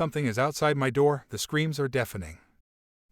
Something is outside my door, the screams are deafening.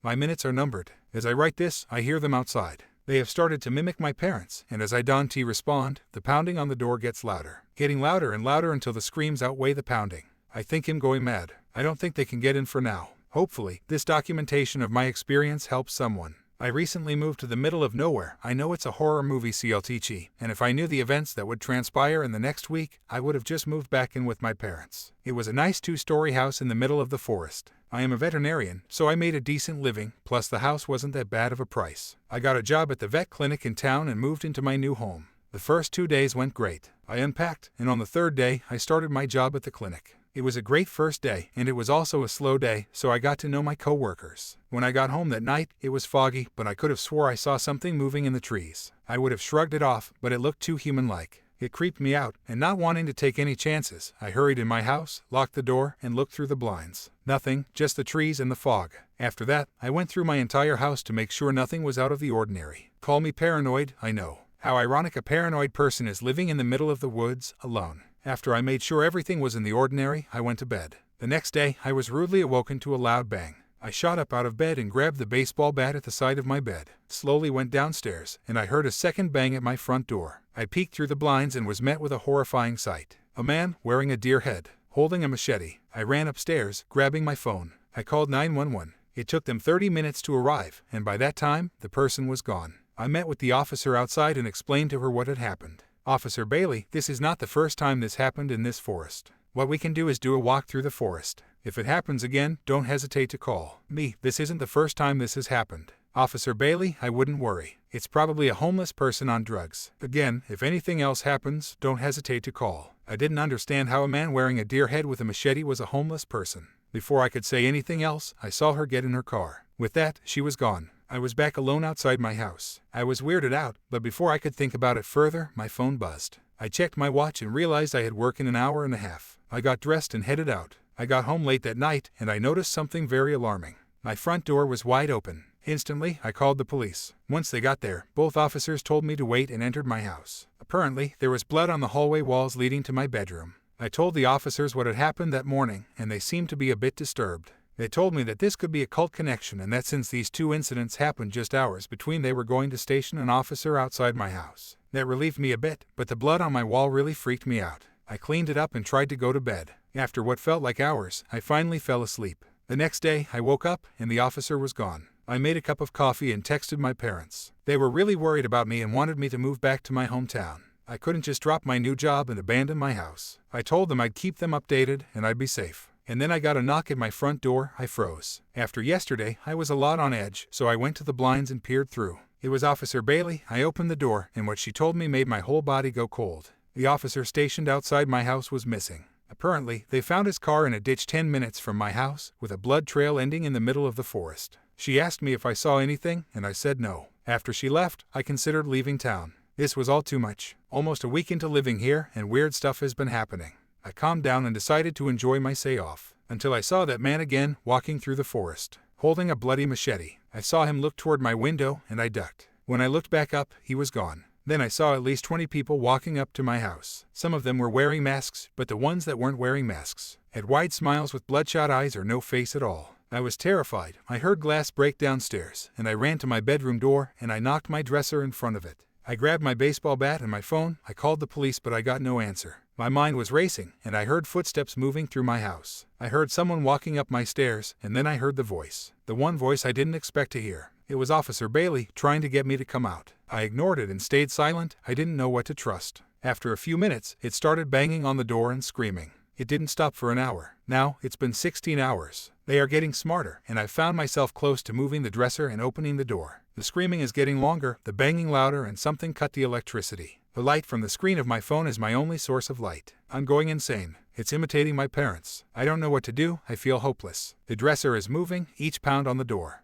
My minutes are numbered. As I write this, I hear them outside. They have started to mimic my parents, and as I don't respond, the pounding on the door gets louder. Getting louder and louder until the screams outweigh the pounding. I think I'm going mad. I don't think they can get in for now. Hopefully, this documentation of my experience helps someone. I recently moved to the middle of nowhere. I know it's a horror movie CLTG, and if I knew the events that would transpire in the next week, I would have just moved back in with my parents. It was a nice 2-story house in the middle of the forest. I am a veterinarian, so I made a decent living, plus the house wasn't that bad of a price. I got a job at the vet clinic in town and moved into my new home. The first 2 days went great. I unpacked, and on the third day, I started my job at the clinic. It was a great first day, and it was also a slow day, so I got to know my co-workers. When I got home that night, it was foggy, but I could have swore I saw something moving in the trees. I would have shrugged it off, but it looked too human-like. It creeped me out, and not wanting to take any chances, I hurried in my house, locked the door, and looked through the blinds. Nothing, just the trees and the fog. After that, I went through my entire house to make sure nothing was out of the ordinary. Call me paranoid, I know. How ironic a paranoid person is living in the middle of the woods, alone. After I made sure everything was in the ordinary, I went to bed. The next day, I was rudely awoken to a loud bang. I shot up out of bed and grabbed the baseball bat at the side of my bed, slowly went downstairs, and I heard a second bang at my front door. I peeked through the blinds and was met with a horrifying sight. A man, wearing a deer head, holding a machete. I ran upstairs, grabbing my phone. I called 911. It took them 30 minutes to arrive, and by that time, the person was gone. I met with the officer outside and explained to her what had happened. Officer Bailey, this is not the first time this happened in this forest. What we can do is do a walk through the forest. If it happens again, don't hesitate to call me. This isn't the first time this has happened. Officer Bailey, I wouldn't worry. It's probably a homeless person on drugs. Again, if anything else happens, don't hesitate to call. I didn't understand how a man wearing a deer head with a machete was a homeless person. Before I could say anything else, I saw her get in her car. With that, she was gone. I was back alone outside my house. I was weirded out, but before I could think about it further, my phone buzzed. I checked my watch and realized I had work in an hour and a half. I got dressed and headed out. I got home late that night, and I noticed something very alarming. My front door was wide open. Instantly, I called the police. Once they got there, both officers told me to wait and entered my house. Apparently, there was blood on the hallway walls leading to my bedroom. I told the officers what had happened that morning, and they seemed to be a bit disturbed. They told me that this could be a cult connection and that since these two incidents happened just hours between, they were going to station an officer outside my house. That relieved me a bit, but the blood on my wall really freaked me out. I cleaned it up and tried to go to bed. After what felt like hours, I finally fell asleep. The next day, I woke up and the officer was gone. I made a cup of coffee and texted my parents. They were really worried about me and wanted me to move back to my hometown. I couldn't just drop my new job and abandon my house. I told them I'd keep them updated and I'd be safe. And then I got a knock at my front door. I froze. After yesterday, I was a lot on edge, so I went to the blinds and peered through. It was Officer Bailey. I opened the door, and what she told me made my whole body go cold. The officer stationed outside my house was missing. Apparently, they found his car in a ditch 10 minutes from my house, with a blood trail ending in the middle of the forest. She asked me if I saw anything, and I said no. After she left, I considered leaving town. This was all too much. Almost a week into living here, and weird stuff has been happening. I calmed down and decided to enjoy my say off, until I saw that man again, walking through the forest, holding a bloody machete. I saw him look toward my window, and I ducked. When I looked back up, he was gone. Then I saw at least 20 people walking up to my house. Some of them were wearing masks, but the ones that weren't wearing masks had wide smiles with bloodshot eyes or no face at all. I was terrified. I heard glass break downstairs, and I ran to my bedroom door, and I knocked my dresser in front of it. I grabbed my baseball bat and my phone. I called the police, but I got no answer. My mind was racing, and I heard footsteps moving through my house. I heard someone walking up my stairs, and then I heard the voice. The one voice I didn't expect to hear. It was Officer Bailey, trying to get me to come out. I ignored it and stayed silent. I didn't know what to trust. After a few minutes, it started banging on the door and screaming. It didn't stop for an hour. Now, it's been 16 hours. They are getting smarter, and I've found myself close to moving the dresser and opening the door. The screaming is getting longer, the banging louder, and something cut the electricity. The light from the screen of my phone is my only source of light. I'm going insane. It's imitating my parents. I don't know what to do. I feel hopeless. The dresser is moving, each pound on the door.